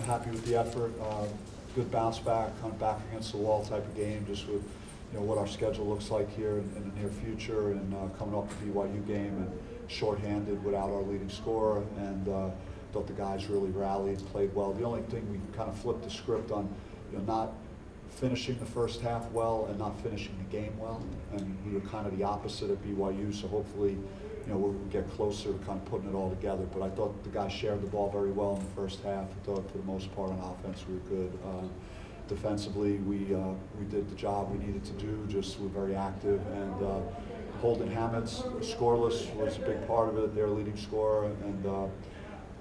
happy with the effort. Good bounce back, kind of back against the wall type of game, just with what our schedule looks like here in the near future, and coming off the BYU game and shorthanded without our leading scorer, and thought the guys really rallied, played well. The only thing we kind of flipped the script on, not finishing the first half well and not finishing the game well, and we were kind of the opposite at BYU. So hopefully, we'll get closer to kind of putting it all together. But I thought the guys shared the ball very well in the first half. I thought for the most part on offense we were good. Defensively, we did the job we needed to do. Just we're very active, and Holden Hammett's scoreless was a big part of it. Their leading scorer, and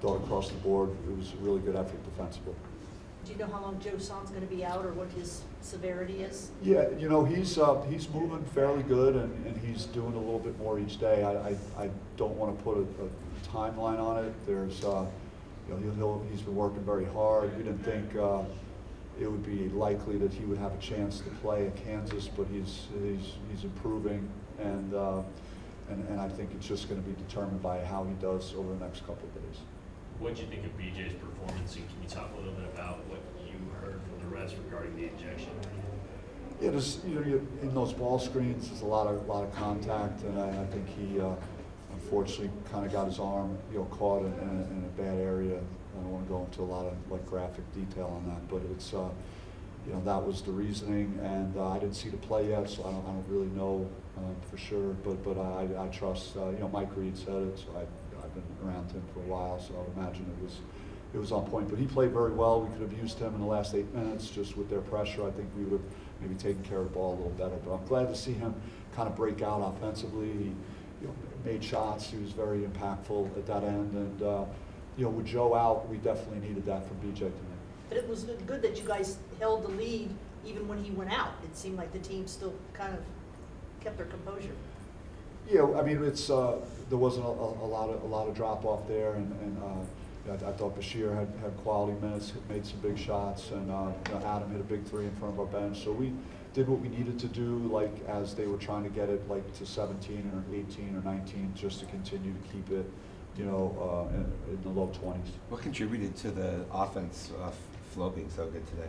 thought across the board it was a really good effort defensively. Do you know how long Joe Son's going to be out, or what his severity is? Yeah, he's moving fairly good, and he's doing a little bit more each day. I don't want to put a timeline on it. There's he's been working very hard. We didn't think it would be likely that he would have a chance to play at Kansas, but he's improving, and I think it's just going to be determined by how he does over the next couple of days. What did you think of BJ's performance, and can you talk a little bit about what you heard from the refs regarding the ejection? Yeah, there's in those ball screens, there's a lot of contact, and I think he unfortunately kind of got his arm caught in a bad area. I don't want to go into a lot of graphic detail on that, but it's that was the reasoning, and I didn't see the play yet, so I don't really know for sure. But I trust Mike Reed said it, so I've been around him for a while, so I imagine it was on point. But he played very well. We could have used him in the last 8 minutes, just with their pressure. I think we would have maybe taken care of the ball a little better. But I'm glad to see him kind of break out offensively. He made shots. He was very impactful at that end, and with Joe out, we definitely needed that from BJ tonight. But it was good that you guys held the lead even when he went out. It seemed like the team still kind of kept their composure. Yeah, I mean, it's there wasn't a lot of drop off there, and I thought Basheer had quality minutes, made some big shots, and Adam hit a big three in front of our bench. So we did what we needed to do, as they were trying to get it to 17 or 18 or 19, just to continue to keep it, in the low 20s. What contributed to the offense flow being so good today?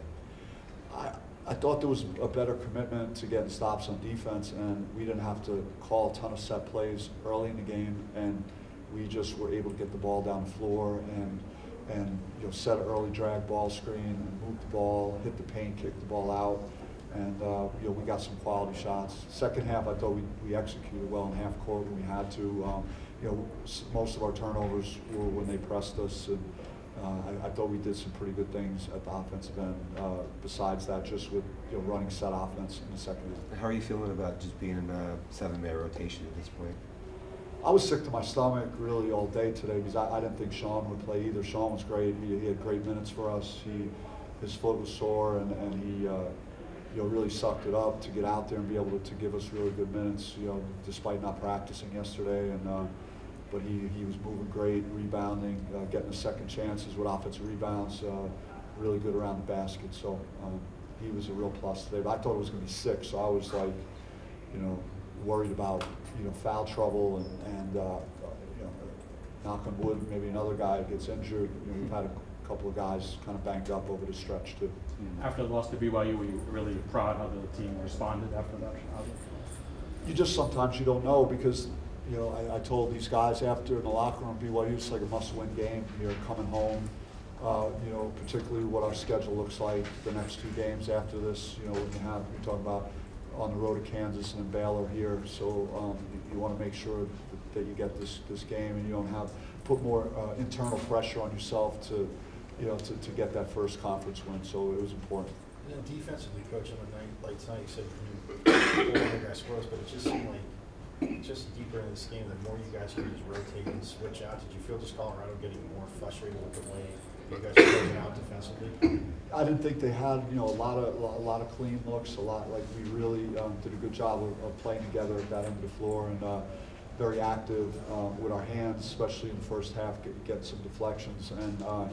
I thought there was a better commitment to getting stops on defense, and we didn't have to call a ton of set plays early in the game, and we just were able to get the ball down the floor and set an early drag ball screen and move the ball, hit the paint, kick the ball out, and we got some quality shots. Second half, I thought we executed well in half court when we had to. Most of our turnovers were when they pressed us, and I thought we did some pretty good things at the offensive end. Besides that, just with running set offense in the second half. How are you feeling about just being in a 7-man rotation at this point? I was sick to my stomach really all day today because I didn't think Sean would play either. Sean was great. He had great minutes for us. His foot was sore, and he really sucked it up to get out there and be able to give us really good minutes. Despite not practicing yesterday, and but he was moving great, rebounding, getting the second chances with offensive rebounds, really good around the basket. So he was a real plus today. But I thought it was going to be 6, so I was worried about foul trouble and knock on wood, maybe another guy gets injured. We've had a couple of guys kind of banged up over the stretch too. After the loss to BYU, were you really proud how the team responded after that? You just sometimes you don't know because I told these guys after in the locker room, BYU, it's like a must-win game. You're coming home, particularly what our schedule looks like the next 2 games after this. When you're talking about on the road to Kansas and then Baylor here, so you want to make sure that you get this game and you don't put more internal pressure on yourself to get that first conference win. So it was important. And then defensively, Coach, on the night like tonight, you said you guys scores, but it just seemed like just deeper in this game, the more you guys can just rotate and switch out. Did you feel just Colorado getting more frustrated with the way you guys are closing out defensively? I didn't think they had a lot of clean looks. We really did a good job of playing together at that end of the floor, and very active with our hands, especially in the first half, get some deflections, and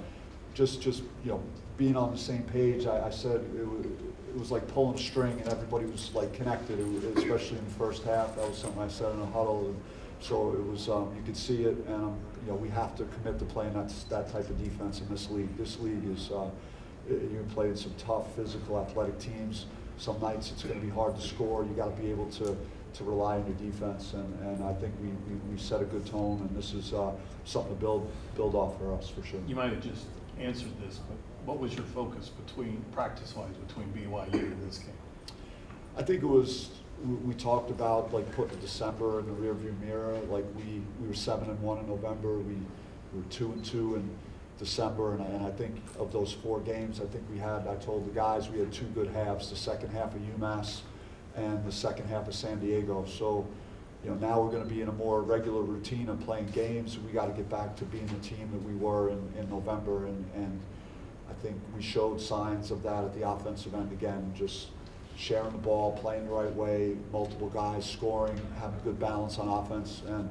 just being on the same page. I said it was like pulling a string, and everybody was connected, especially in the first half. That was something I said in a huddle, and so it was. You could see it, and we have to commit to playing that type of defense in this league. This league is, you're playing some tough, physical, athletic teams. Some nights it's going to be hard to score. You got to be able to rely on your defense, and I think we set a good tone, and this is something to build off for us for sure. You might have just answered this, but what was your focus practice-wise between BYU and this game? I think it was, we talked about like putting December in the rearview mirror. Like we were 7-1 in November. We were 2-2 in December, and I think of those 4 games, I told the guys we had 2 good halves, the second half of UMass and the second half of San Diego. So, now we're going to be in a more regular routine of playing games. We got to get back to being the team that we were in November, and I think we showed signs of that at the offensive end again, just sharing the ball, playing the right way, multiple guys scoring, having good balance on offense, and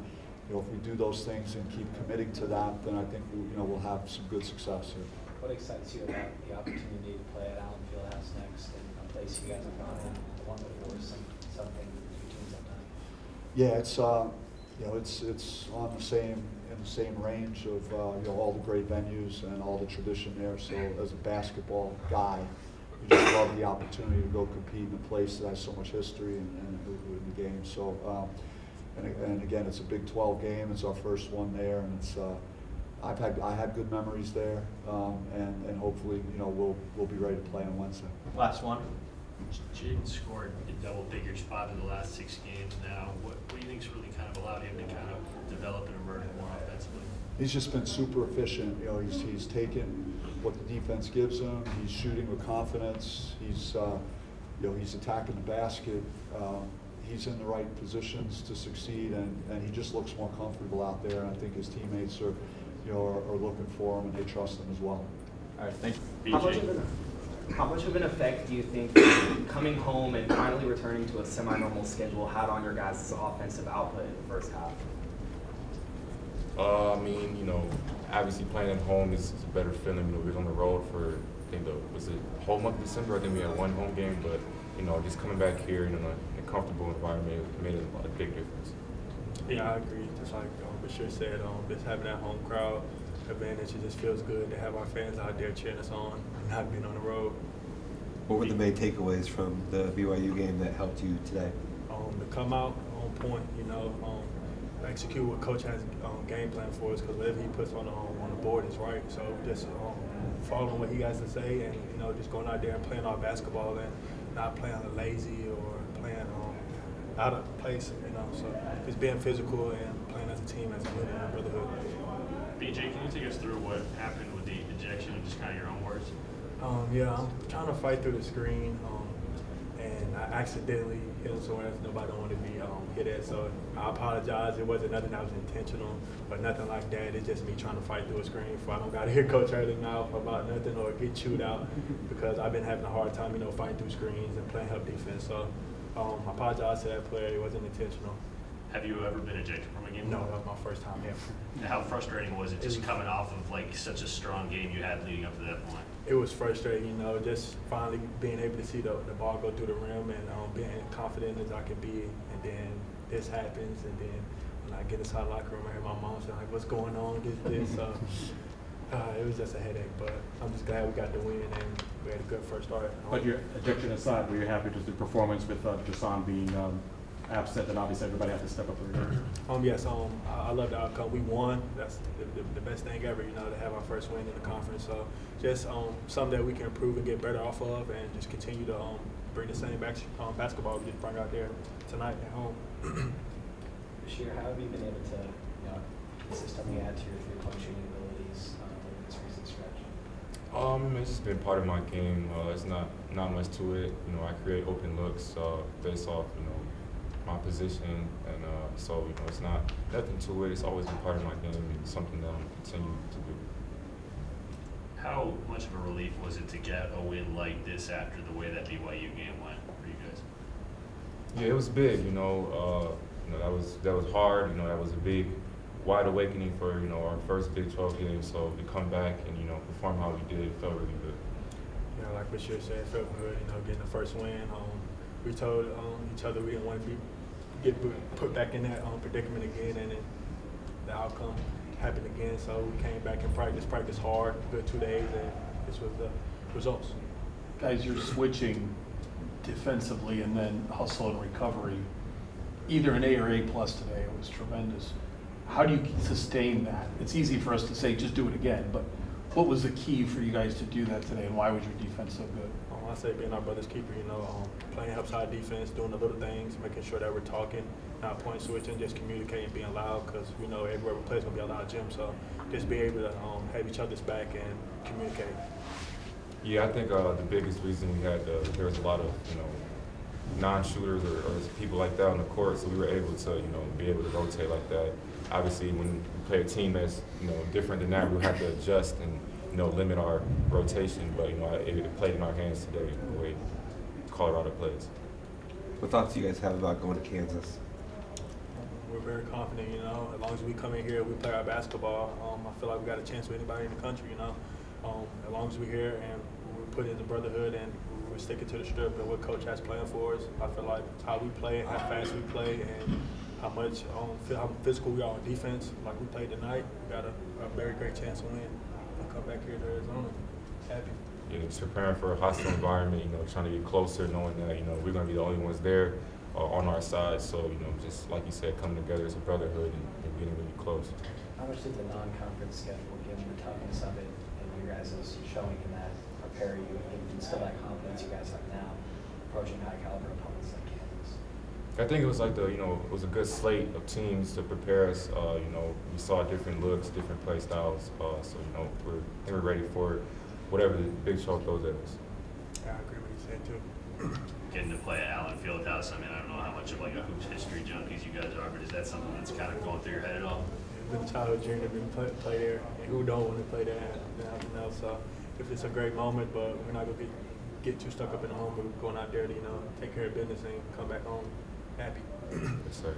if we do those things and keep committing to that, then I think we'll have some good success here. What excites you about the opportunity to play at Allen Fieldhouse next, and a place you guys have gone in one before, something your teams have done? Yeah, it's it's on in the same range of all the great venues and all the tradition there. So as a basketball guy, you just love the opportunity to go compete in a place that has so much history and in the game. So. And again, it's a Big 12 game. It's our first one there, and it's I had good memories there, and hopefully we'll be ready to play on Wednesday. Last one. Jaden scored in double figures 5 of the last 6 games now. What do you think's really kind of allowed him to kind of develop and emerge more offensively? He's just been super efficient. He's taken what the defense gives him. He's shooting with confidence. He's he's attacking the basket. He's in the right positions to succeed, and he just looks more comfortable out there. And I think his teammates are looking for him, and they trust him as well. All right, thank you. BJ. How much of an effect do you think coming home and finally returning to a semi-normal schedule had on your guys' offensive output in the first half? Obviously playing at home is a better feeling. We was on the road for, I think, was it whole month of December? I think we had 1 home game, but just coming back here in a comfortable environment made a big difference. Yeah, I agree. Just like Basheer said, just having that home crowd advantage, it just feels good to have our fans out there cheering us on and not being on the road. What were the main takeaways from the BYU game that helped you today? To come out on point, execute what coach has game plan for us, because whatever he puts on the board is right. So just following what he has to say, and just going out there and playing our basketball and not playing lazy or playing out of place. So just being physical and playing as a team, as a unit, and brotherhood. BJ, can you take us through what happened with the ejection and just kind of your own words? Yeah, I'm trying to fight through the screen, and I accidentally hit him somewhere else nobody don't want to be hit at. So I apologize. It wasn't nothing that was intentional or nothing like that. It's just me trying to fight through a screen. So I don't got to hear Coach Hurley mouth about nothing or get chewed out, because I've been having a hard time, fighting through screens and playing help defense. So I apologize to that player. It wasn't intentional. Have you ever been ejected from a game? No, that was my first time ever. How frustrating was it just coming off of such a strong game you had leading up to that point? It was frustrating, just finally being able to see the ball go through the rim and being confident as I could be. And then this happens, and then when I get inside the locker room, I hear my mom saying, what's going on, this. It was just a headache, but I'm just glad we got the win and we had a good first start. But your ejection aside, were you happy with the performance with Jason being absent, and obviously everybody had to step up their game? Yes, I love the outcome. We won. That's the best thing ever, to have our first win in the conference. So just something that we can improve and get better off of, and just continue to bring the same basketball we just bring out there tonight at home. Basheer, how have you been able to consistently add to your three-point shooting abilities in this recent stretch? It's been part of my game. It's not much to it. I create open looks based off my position, and so it's not nothing to it. It's always been part of my game, and something that I'm continuing to do. How much of a relief was it to get a win like this after the way that BYU game went for you guys? Yeah, it was big. That was hard. That was a big, wide awakening for our first Big 12 game. So to come back and perform how we did, it felt really good. Like Basheer said, it felt good. Getting the first win. We told each other we didn't want to get put back in that predicament again, and then the outcome happened again. So we came back and practiced hard, good 2 days, and this was the results. Guys, you're switching defensively and then hustle and recovery. Either an A or A plus today. It was tremendous. How do you sustain that? It's easy for us to say, just do it again, but what was the key for you guys to do that today, and why was your defense so good? I say being our brother's keeper, playing upside defense, doing the little things, making sure that we're talking, not point switching, just communicating, being loud, because we know everywhere we play is going to be a loud gym. So just be able to have each other's back and communicate. Yeah, I think the biggest reason we had there was a lot of non-shooters or people like that on the court, so we were able to be able to rotate like that. Obviously, when we play a team that's different than that, we have to adjust and limit our rotation. But it played in our hands today the way we called all the plays. What thoughts do you guys have about going to Kansas? We're very confident, as long as we come in here, we play our basketball. I feel like we got a chance with anybody in the country, as long as we're here and we put in the brotherhood and we're sticking to the strip and what coach has planned for us. I feel like it's how we play, how fast we play, and how much how physical we are on defense. Like we played tonight, we got a very great chance to win. We'll come back here to Arizona happy. Yeah, just preparing for a hostile environment, trying to get closer, knowing that, we're going to be the only ones there on our side. So, just like you said, coming together as a brotherhood and getting really close. How much did the non-conference schedule, given the toughness of it, and you guys' showing in that, prepare you and instill that confidence you guys have now approaching high caliber opponents like Kansas? I think it was like it was a good slate of teams to prepare us. We saw different looks, different play styles. So, we're ready for whatever the Big Show throws at us. Yeah, I agree with you said too. Getting to play at Allen Fieldhouse, I don't know how much of like a hoops history junkies you guys are, but is that something that's kind of going through your head at all? It's been a childhood dream to play there, and who don't want to play there? So if it's a great moment, but we're not going to get too stuck up in the moment. We're going out there to take care of business and come back home happy. Yes, sir.